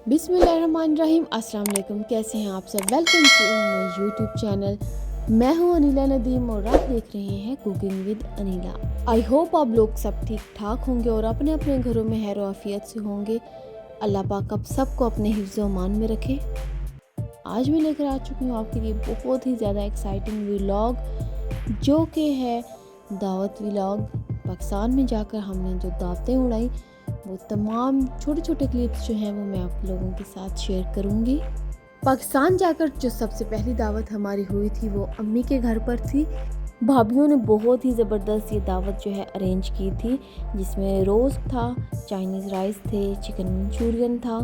बिस्मिल्लाहिर्रहमानिर्रहीम। अस्सलाम वालेकुम। कैसे हैं आप सब? Welcome to my YouTube channel. मैं हूं अनीला नदीम और आप देख रहे हैं cooking with Aneela. I hope आप लोग सब ठीक ठाक होंगे और अपने अपने घरों में खैर आफियत से होंगे। अल्लाह पाक आप सबको अपने हिफ्ज़ व अमान में रखे। आज मैं लेकर आ चुकी हूँ आपके लिए बहुत ही ज़्यादा एक्साइटिंग व्लॉग, जो कि है दावत व्लॉग। पाकिस्तान में जाकर हमने जो दावतें उड़ाई, वो तमाम छोटे छोटे क्लिप्स जो हैं वो मैं आप लोगों के साथ शेयर करूंगी। पाकिस्तान जाकर जो सबसे पहली दावत हमारी हुई थी वो अम्मी के घर पर थी। भाभीियों ने बहुत ही ज़बरदस्त ये दावत जो है अरेंज की थी, जिसमें रोस्ट था, चाइनीज़ राइस थे, चिकन मंचूरियन था,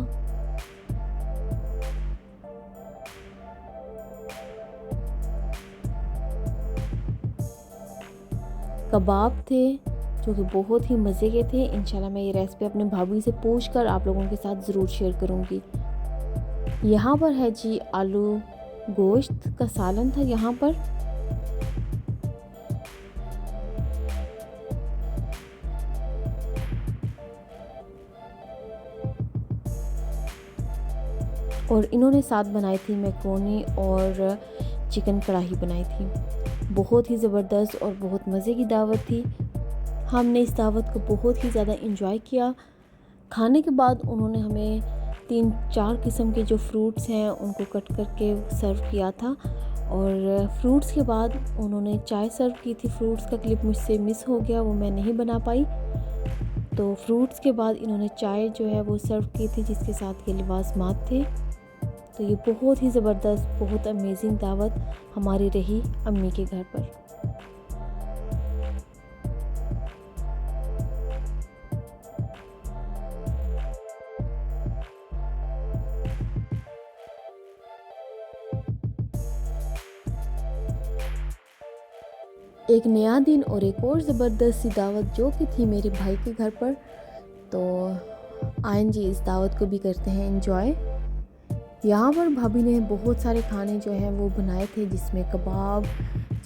कबाब थे जो कि बहुत ही मज़े के थे। इंशाल्लाह मैं ये रेसिपी अपने भाभी से पूछकर आप लोगों के साथ ज़रूर शेयर करूँगी। यहाँ पर है जी आलू गोश्त का सालन था यहाँ पर। और इन्होंने साथ बनाई थी मैक्रोनी और चिकन कढ़ाई बनाई थी। बहुत ही ज़बरदस्त और बहुत मज़े की दावत थी। हमने इस दावत को बहुत ही ज़्यादा इंजॉय किया। खाने के बाद उन्होंने हमें 3-4 किस्म के जो फ्रूट्स हैं उनको कट करके सर्व किया था। और फ्रूट्स के बाद उन्होंने चाय सर्व की थी। फ्रूट्स का क्लिप मुझसे मिस हो गया, वो मैं नहीं बना पाई। तो फ्रूट्स के बाद इन्होंने चाय जो है वो सर्व की थी, जिसके साथ ये लिवाज़मात थे। तो ये बहुत ही ज़बरदस्त, बहुत अमेजिंग दावत हमारी रही अम्मी के घर पर। एक नया दिन और एक और ज़बरदस्त सी दावत जो कि थी मेरे भाई के घर पर। तो आइन जी इस दावत को भी करते हैं एंजॉय। यहाँ पर भाभी ने बहुत सारे खाने जो हैं वो बनाए थे, जिसमें कबाब,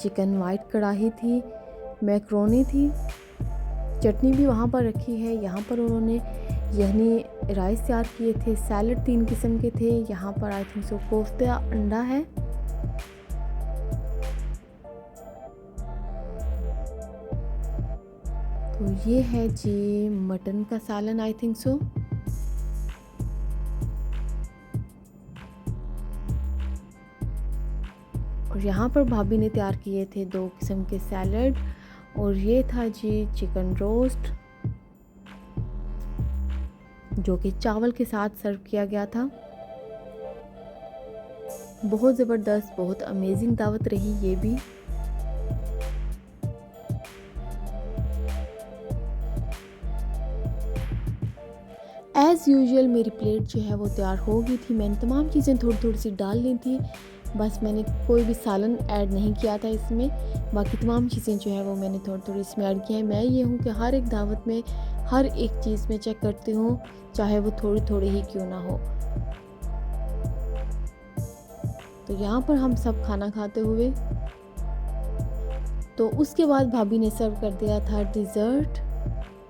चिकन वाइट कढ़ाई थी, मैक्रोनी थी, चटनी भी वहाँ पर रखी है। यहाँ पर उन्होंने यहनी राइस तैयार किए थे, सैलड 3 किस्म के थे। यहाँ पर आई थिंक सो कोफ्ता अंडा है। तो ये है जी मटन का सालन आई थिंक सो। और यहाँ पर भाभी ने तैयार किए थे 2 किस्म के सैलड। और ये था जी चिकन रोस्ट, जो कि चावल के साथ सर्व किया गया था। बहुत ज़बरदस्त, बहुत अमेजिंग दावत रही ये भी। एज़ यूजुअल मेरी प्लेट जो है वो तैयार हो गई थी। मैंने तमाम चीज़ें थोड़ी थोड़ी सी डाल ली थी, बस मैंने कोई भी सालन ऐड नहीं किया था इसमें। बाकी तमाम चीज़ें जो है वो मैंने थोड़ी थोड़ी इसमें ऐड की हैं। मैं ये हूँ कि हर एक दावत में हर एक चीज़ में चेक करती हूँ, चाहे वो थोड़ी थोड़ी ही क्यों ना हो। तो यहाँ पर हम सब खाना खाते हुए, तो उसके बाद भाभी ने सर्व कर दिया था डिज़र्ट,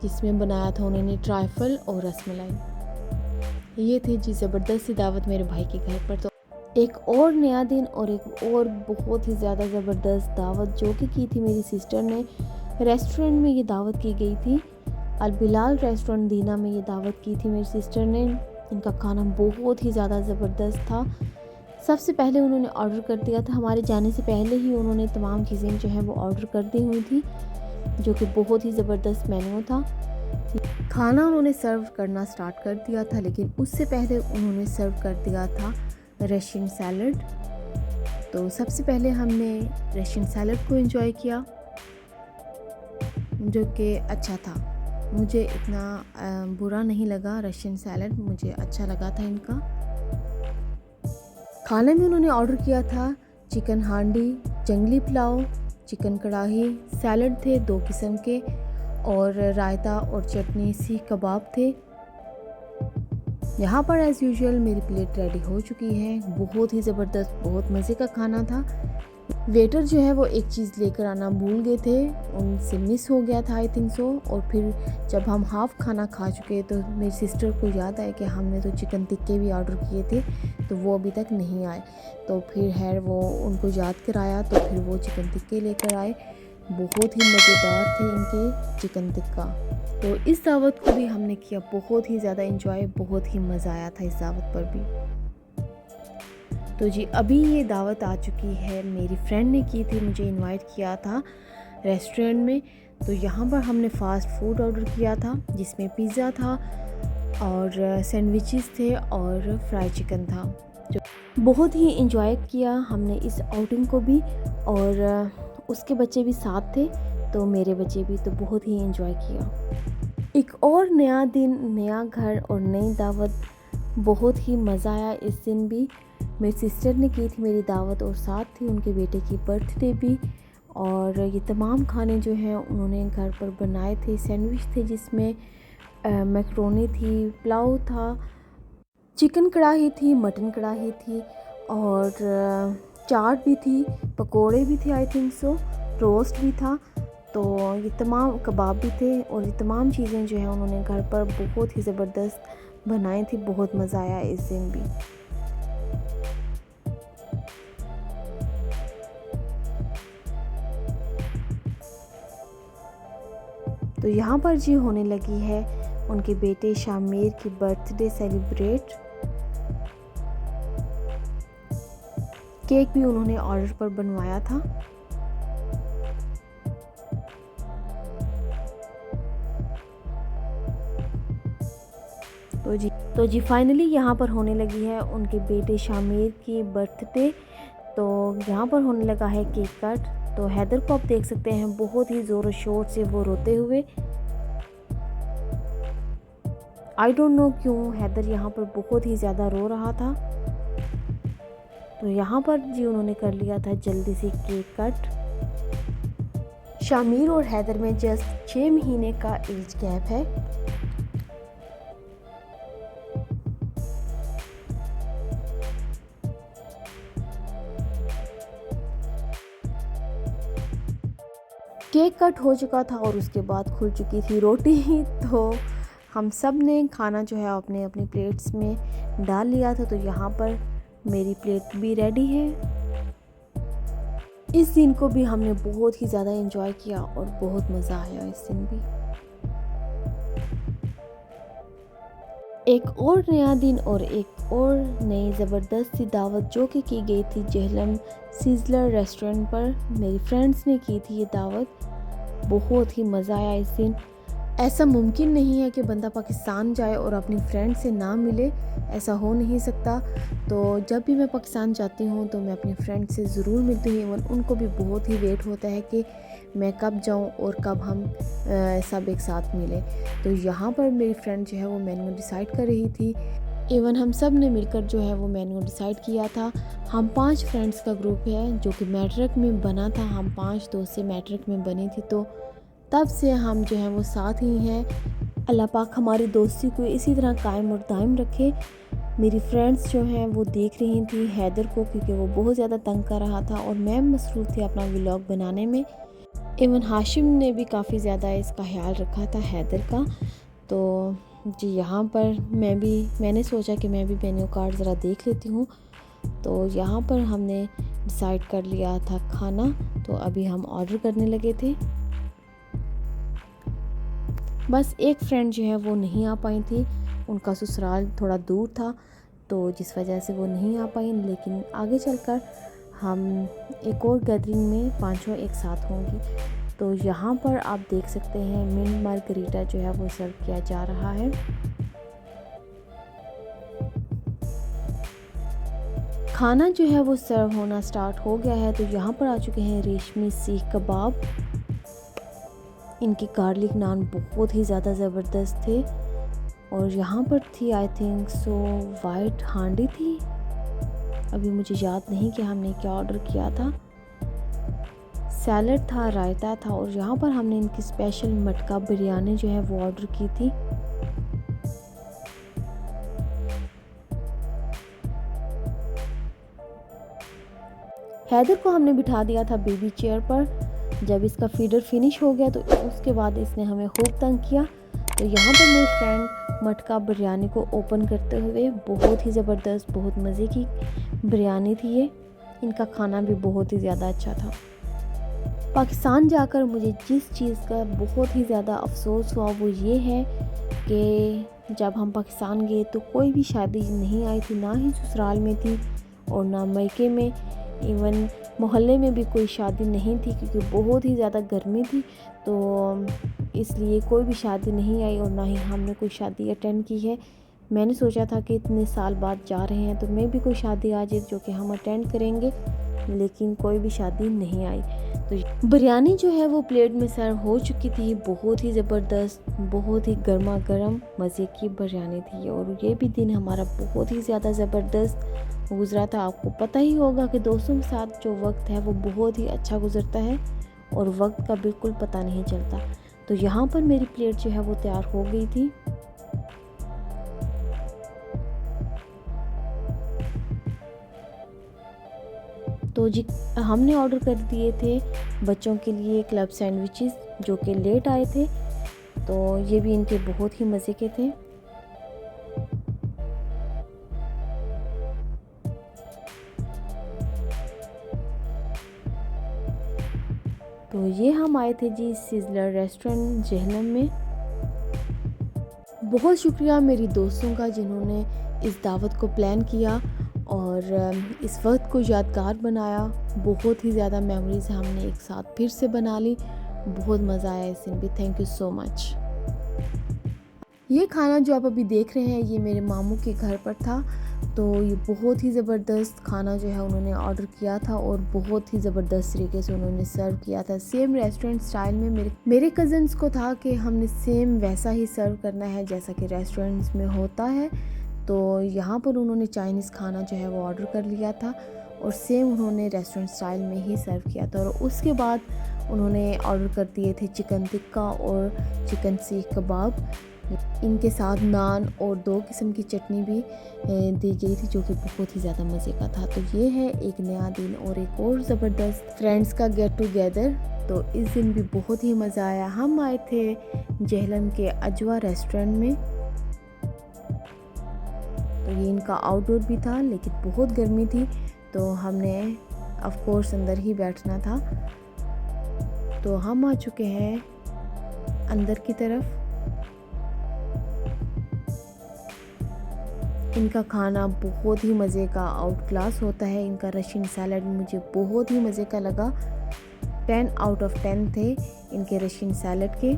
जिसमें बनाया था उन्होंने ट्राइफल और रसमलाई। ये थी जी ज़बरदस्त सी दावत मेरे भाई के घर पर। तो एक और नया दिन और एक और बहुत ही ज़्यादा ज़बरदस्त दावत जो कि की थी मेरी सिस्टर ने। रेस्टोरेंट में ये दावत की गई थी, अल बिलाल रेस्टोरेंट दीना में ये दावत की थी मेरी सिस्टर ने। इनका खाना बहुत ही ज़्यादा ज़बरदस्त था। सबसे पहले उन्होंने ऑर्डर कर दिया था, हमारे जाने से पहले ही उन्होंने तमाम चीज़ें जो हैं वो ऑर्डर कर दी हुई थी, जो कि बहुत ही ज़बरदस्त मेन्यू था। खाना उन्होंने सर्व करना स्टार्ट कर दिया था, लेकिन उससे पहले उन्होंने सर्व कर दिया था रशियन सैलड। तो सबसे पहले हमने रशियन सैलड को एंजॉय किया, जो कि अच्छा था। मुझे इतना बुरा नहीं लगा रशियन सैलड, मुझे अच्छा लगा था इनका। खाने में उन्होंने ऑर्डर किया था चिकन हांडी, जंगली पुलाव, चिकन कढ़ाई, सैलड थे 2 किस्म के, और रायता और चटनी, सीख कबाब थे। यहाँ पर एज़ यूजुअल मेरी प्लेट रेडी हो चुकी है। बहुत ही ज़बरदस्त, बहुत मज़े का खाना था। वेटर जो है वो एक चीज़ लेकर आना भूल गए थे, उनसे मिस हो गया था आई थिंक सो। और फिर जब हम हाफ़ खाना खा चुके तो मेरी सिस्टर को याद आया कि हमने तो चिकन टिक्के भी ऑर्डर किए थे, तो वो अभी तक नहीं आए। तो फिर है वो उनको याद कराया, तो फिर वो चिकन टिक्के लेकर आए। बहुत ही मज़ेदार थे इनके चिकन टिक्का। तो इस दावत को भी हमने किया बहुत ही ज़्यादा इंजॉय, बहुत ही मज़ा आया था इस दावत पर भी। तो जी अभी ये दावत आ चुकी है, मेरी फ्रेंड ने की थी, मुझे इनवाइट किया था रेस्टोरेंट में। तो यहाँ पर हमने फ़ास्ट फूड ऑर्डर किया था जिसमें पिज़्ज़ा था और सैंडविचेस थे और फ्राई चिकन था। जो बहुत ही इंजॉय किया हमने इस आउटिंग को भी, और उसके बच्चे भी साथ थे, तो मेरे बच्चे भी, तो बहुत ही इंजॉय किया। एक और नया दिन, नया घर और नई दावत, बहुत ही मज़ा आया इस दिन भी। मेरी सिस्टर ने की थी मेरी दावत और साथ थी उनके बेटे की बर्थडे भी। और ये तमाम खाने जो हैं उन्होंने घर पर बनाए थे। सैंडविच थे जिसमें मैक्रोनी थी, पुलाव था, चिकन कढ़ाई थी, मटन कढ़ाई थी और चाट भी थी, पकोड़े भी थे आई थिंक सो, रोस्ट भी था। तो ये तमाम कबाब भी थे और ये तमाम चीज़ें जो हैं उन्होंने घर पर बहुत ही ज़बरदस्त बनाई थी। बहुत मज़ा आया इस दिन भी। तो यहाँ पर जी होने लगी है उनके बेटे शामिर की बर्थडे सेलिब्रेट। केक भी उन्होंने ऑर्डर पर बनवाया था। तो जी फाइनली यहाँ पर होने लगी है उनके बेटे शामिर की बर्थडे। तो यहाँ पर होने लगा है केक कट। तो हैदर को आप देख सकते हैं बहुत ही ज़ोर शोर से वो रोते हुए। आई डोंट नो क्यों हैदर यहाँ पर बहुत ही ज़्यादा रो रहा था। तो यहाँ पर जी उन्होंने कर लिया था जल्दी से केक कट। शामिर और हैदर में जस्ट 6 महीने का एज गैप है। केक कट हो चुका था और उसके बाद खुल चुकी थी रोटी। तो हम सब ने खाना जो है अपने अपनी प्लेट्स में डाल लिया था। तो यहाँ पर मेरी प्लेट भी रेडी है। इस दिन को भी हमने बहुत ही ज़्यादा एंजॉय किया और बहुत मज़ा आया इस दिन भी। एक और नया दिन और एक और नई ज़बरदस्त सी दावत जो कि की गई थी जेहलम सिज़लर रेस्टोरेंट पर। मेरी फ्रेंड्स ने की थी ये दावत। बहुत ही मज़ा आया इस दिन। ऐसा मुमकिन नहीं है कि बंदा पाकिस्तान जाए और अपनी फ्रेंड से ना मिले, ऐसा हो नहीं सकता। तो जब भी मैं पाकिस्तान जाती हूँ तो मैं अपनी फ्रेंड से ज़रूर मिलती हूँ। इवन उनको भी बहुत ही वेट होता है कि मैं कब जाऊँ और कब हम सब एक साथ मिलें। तो यहाँ पर मेरी फ्रेंड जो है वो मेन्यू डिसाइड कर रही थी। इवन हम सब ने मिलकर जो है वो मेन्यू डिसाइड किया था। हम 5 फ्रेंड्स का ग्रुप है जो कि मैट्रिक में बना था। हम 5 दोस्त से मैट्रिक में बनी थी, तो तब से हम जो है वो साथ ही हैं। अल्लाह पाक हमारी दोस्ती को इसी तरह कायम और दायम रखे। मेरी फ्रेंड्स जो हैं वो देख रही थी हैदर को, क्योंकि वो बहुत ज़्यादा तंग कर रहा था और मैं मसरूफ़ थी अपना व्लॉग बनाने में। इवन हाशिम ने भी काफ़ी ज़्यादा इसका ख्याल रखा था हैदर का। तो जी यहाँ पर मैंने सोचा कि मैं भी मेन्यू कार्ड ज़रा देख लेती हूँ। तो यहाँ पर हमने डिसाइड कर लिया था खाना, तो अभी हम ऑर्डर करने लगे थे। बस एक फ्रेंड जो है वो नहीं आ पाई थी, उनका ससुराल थोड़ा दूर था, तो जिस वजह से वो नहीं आ पाई। लेकिन आगे चलकर हम एक और गैदरिंग में पांचों एक साथ होंगी। तो यहाँ पर आप देख सकते हैं मिंट मार्गरीटा जो है वो सर्व किया जा रहा है। खाना जो है वो सर्व होना स्टार्ट हो गया है। तो यहाँ पर आ चुके हैं रेशमी सीख कबाब। इनकी गार्लिक नान बहुत ही ज़्यादा ज़बरदस्त थे। और यहाँ पर थी आई थिंक सो वाइट हांडी थी, अभी मुझे याद नहीं कि हमने क्या ऑर्डर किया था। सैलड था, रायता था और यहाँ पर हमने इनकी स्पेशल मटका बिरयानी जो है वो ऑर्डर की थी। हैदर को हमने बिठा दिया था बेबी चेयर पर। जब इसका फीडर फिनिश हो गया तो उसके बाद इसने हमें खूब तंग किया। तो यहाँ पर मेरी फ्रेंड मटका बिरयानी को ओपन करते हुए, बहुत ही ज़बरदस्त, बहुत मज़े की बिरयानी थी ये। इनका खाना भी बहुत ही ज़्यादा अच्छा था। पाकिस्तान जाकर मुझे जिस चीज़ का बहुत ही ज़्यादा अफसोस हुआ वो ये है कि जब हम पाकिस्तान गए तो कोई भी शादी नहीं आई थी, ना ही ससुराल में थी और ना मायके में, इवन मोहल्ले में भी कोई शादी नहीं थी क्योंकि बहुत ही ज़्यादा गर्मी थी। तो इसलिए कोई भी शादी नहीं आई और ना ही हमने कोई शादी अटेंड की है। मैंने सोचा था कि इतने साल बाद जा रहे हैं तो मैं भी कोई शादी आ जाए जो कि हम अटेंड करेंगे, लेकिन कोई भी शादी नहीं आई। तो बिरयानी जो है वो प्लेट में सर्व हो चुकी थी। बहुत ही ज़बरदस्त, बहुत ही गर्मा गर्म मज़े की बिरयानी थी और ये भी दिन हमारा बहुत ही ज़्यादा ज़बरदस्त गुजरा था। आपको पता ही होगा कि दोस्तों के साथ जो वक्त है वो बहुत ही अच्छा गुजरता है और वक्त का बिल्कुल पता नहीं चलता। तो यहाँ पर मेरी प्लेट जो है वो तैयार हो गई थी। तो जी हमने ऑर्डर कर दिए थे बच्चों के लिए क्लब सैंडविचेस जो कि लेट आए थे। तो ये भी इनके बहुत ही मज़े के थे। तो ये हम आए थे जी सिज़लर रेस्टोरेंट जेहलम में। बहुत शुक्रिया मेरी दोस्तों का जिन्होंने इस दावत को प्लान किया और इस वक्त को यादगार बनाया। बहुत ही ज़्यादा मेमोरीज़ हमने एक साथ फिर से बना ली। बहुत मज़ा आया इस दिन भी। Thank you so much. ये खाना जो आप अभी देख रहे हैं ये मेरे मामू के घर पर था। तो ये बहुत ही ज़बरदस्त खाना जो है उन्होंने ऑर्डर किया था और बहुत ही ज़बरदस्त तरीके से उन्होंने सर्व किया था। सेम रेस्टोरेंट स्टाइल में मेरे कज़न्स को था कि हमने सेम वैसा ही सर्व करना है जैसा कि रेस्टोरेंट्स में होता है। तो यहाँ पर उन्होंने चाइनीज़ खाना जो है वो ऑर्डर कर लिया था और सेम उन्होंने रेस्टोरेंट स्टाइल में ही सर्व किया था। और उसके बाद उन्होंने ऑर्डर कर दिए थे चिकन टिक्का और चिकन सीख कबाब। इनके साथ नान और 2 किस्म की चटनी भी दी गई थी जो कि बहुत ही ज़्यादा मज़े का था। तो ये है एक नया दिन और एक और ज़बरदस्त फ्रेंड्स का गेट टुगेदर। तो इस दिन भी बहुत ही मज़ा आया। हम आए थे जेहलम के अजवा रेस्टोरेंट में। तो ये इनका आउटडोर भी था लेकिन बहुत गर्मी थी तो हमने ऑफ कोर्स अंदर ही बैठना था। तो हम आ चुके हैं अंदर की तरफ। इनका खाना बहुत ही मज़े का आउट क्लास होता है। इनका रशियन सैलड मुझे बहुत ही मज़े का लगा। 10 आउट ऑफ 10 थे इनके रशियन सैलड के।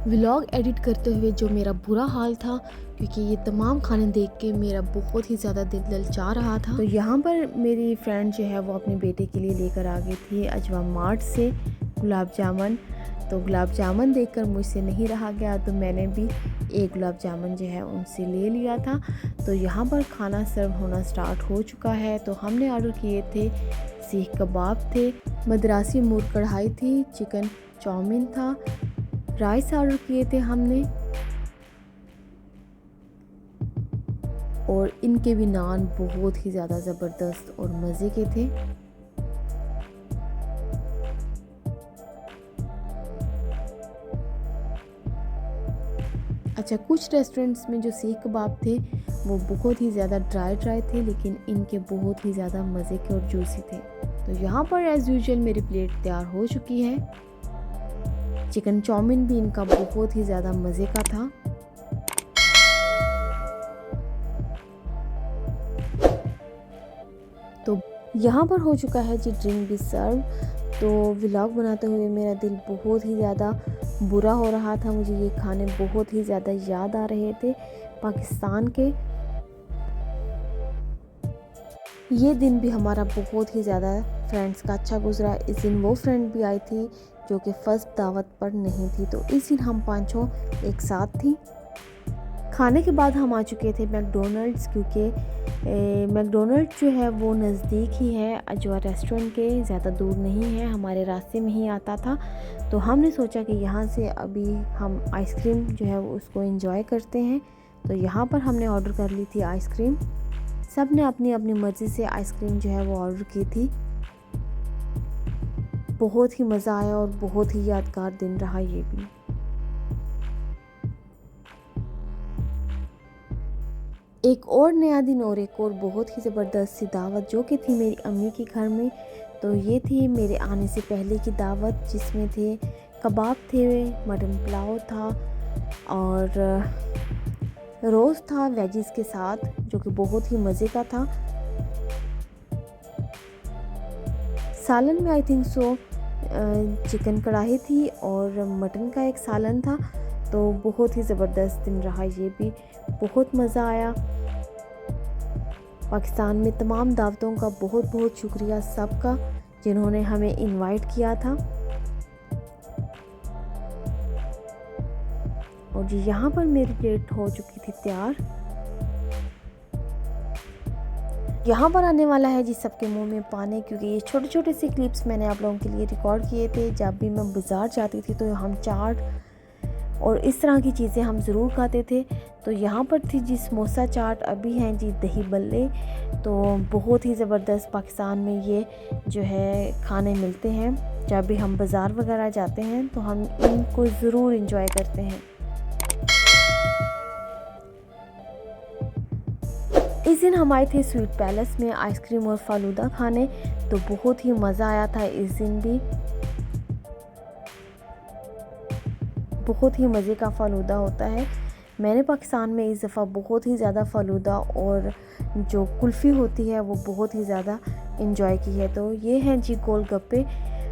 व्लॉग एडिट करते हुए जो मेरा बुरा हाल था क्योंकि ये तमाम खाने देख के मेरा बहुत ही ज़्यादा दिल ललचा रहा था। तो यहाँ पर मेरी फ्रेंड जो है वो अपने बेटे के लिए लेकर आ गई थी अजवा मार्ट से गुलाब जामुन। तो गुलाब जामुन देखकर मुझसे नहीं रहा गया तो मैंने भी एक गुलाब जामुन जो है उनसे ले लिया था। तो यहाँ पर खाना सर्व होना स्टार्ट हो चुका है। तो हमने ऑर्डर किए थे सीख कबाब थे, मद्रासी मूर कढ़ाई थी, चिकन चाउमीन था, राइस ऑर्डर किए थे हमने और इनके भी नान बहुत ही ज़्यादा ज़बरदस्त और मज़े के थे। अच्छा, कुछ रेस्टोरेंट्स में जो सीख कबाब थे वो बहुत ही ज़्यादा ड्राई थे लेकिन इनके बहुत ही ज़्यादा मज़े के और जूसी थे। तो यहाँ पर एज़ यूजुअल मेरी प्लेट तैयार हो चुकी है। चिकन चाउमीन भी इनका बहुत ही ज़्यादा मज़े का था। तो यहाँ पर हो चुका है जी ड्रिंक भी सर्व। तो व्लॉग बनाते हुए मेरा दिल बहुत ही ज़्यादा बुरा हो रहा था। मुझे ये खाने बहुत ही ज़्यादा याद आ रहे थे पाकिस्तान के। ये दिन भी हमारा बहुत ही ज़्यादा फ्रेंड्स का अच्छा गुजरा। इस दिन वो फ्रेंड भी आई थी जो कि फ़र्स्ट दावत पर नहीं थी। तो इस दिन हम पांचों एक साथ थी। खाने के बाद हम आ चुके थे मैकडोनल्ड्स क्योंकि मैकडोनल्ड्स जो है वो नज़दीक ही है अजवा रेस्टोरेंट के, ज़्यादा दूर नहीं है, हमारे रास्ते में ही आता था। तो हमने सोचा कि यहाँ से अभी हम आइसक्रीम जो है वो उसको एंजॉय करते हैं। तो यहाँ पर हमने ऑर्डर कर ली थी आइसक्रीम। सब ने अपनी अपनी मर्ज़ी से आइसक्रीम जो है वो ऑर्डर की थी। बहुत ही मज़ा आया और बहुत ही यादगार दिन रहा ये भी। एक और नया दिन और एक और बहुत ही ज़बरदस्त सी दावत जो कि थी मेरी अम्मी के घर में। तो ये थी मेरे आने से पहले की दावत, जिसमें थे कबाब थे, मटन पुलाव था और रोस्ट था वेजिस के साथ, जो कि बहुत ही मज़े का था। सालन में आई थिंक सो चिकन कढ़ाई थी और मटन का एक सालन था। तो बहुत ही ज़बरदस्त दिन रहा ये भी, बहुत मज़ा आया। पाकिस्तान में तमाम दावतों का बहुत बहुत शुक्रिया सबका जिन्होंने हमें इनवाइट किया था। और जी यहाँ पर मेरी प्लेट हो चुकी थी तैयार। यहाँ पर आने वाला है जी सबके मुंह में पानी, क्योंकि ये छोटे छोटे से क्लिप्स मैंने आप लोगों के लिए रिकॉर्ड किए थे। जब भी मैं बाज़ार जाती थी तो हम चाट और इस तरह की चीज़ें हम ज़रूर खाते थे। तो यहाँ पर थी जी समोसा चाट, अभी हैं जी दही बल्ले। तो बहुत ही ज़बरदस्त पाकिस्तान में ये जो है खाने मिलते हैं। जब भी हम बाज़ार वगैरह जाते हैं तो हम इनको ज़रूर इंजॉय करते हैं। इस दिन हम आए थे स्वीट पैलेस में आइसक्रीम और फालूदा खाने। तो बहुत ही मज़ा आया था इस दिन भी। बहुत ही मज़े का फ़ालूदा होता है। मैंने पाकिस्तान में इस दफ़ा बहुत ही ज़्यादा फ़ालूदा और जो कुल्फ़ी होती है वो बहुत ही ज़्यादा इंजॉय की है। तो ये हैं जी गोलगप्पे।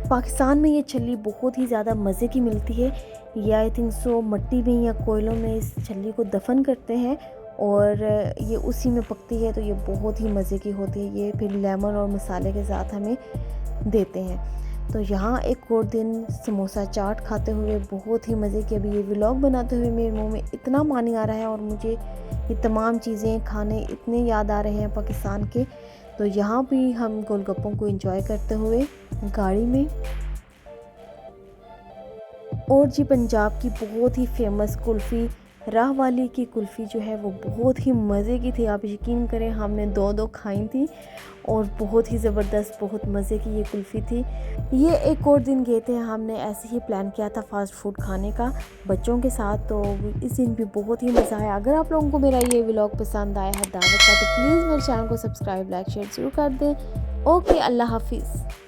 पाकिस्तान में ये छल्ली बहुत ही ज़्यादा मज़े की मिलती है। ये आई थिंक सो मिट्टी में या कोयलों में इस छल्ली को दफन करते हैं और ये उसी में पकती है। तो ये बहुत ही मज़े की होती है। ये फिर लेमन और मसाले के साथ हमें देते हैं। तो यहाँ एक और दिन समोसा चाट खाते हुए बहुत ही मज़े की। अभी ये व्लॉग बनाते हुए मेरे मुंह में इतना पानी आ रहा है और मुझे ये तमाम चीज़ें खाने इतने याद आ रहे हैं पाकिस्तान के। तो यहाँ भी हम गोलगप्पों को एंजॉय करते हुए गाड़ी में। और जी पंजाब की बहुत ही फेमस कुल्फ़ी राह वाली की कुल्फ़ी जो है वो बहुत ही मज़े की थी। आप यकीन करें हमने दो खाई थी और बहुत ही ज़बरदस्त बहुत मज़े की ये कुल्फ़ी थी। ये एक और दिन गए थे, हमने ऐसे ही प्लान किया था फ़ास्ट फूड खाने का बच्चों के साथ। तो इस दिन भी बहुत ही मज़ा आया। अगर आप लोगों को मेरा ये व्लॉग पसंद आया है दावत का, तो प्लीज़ मेरे चैनल को सब्सक्राइब लाइक शेयर ज़रूर कर दें। ओके, अल्लाह हाफिज़।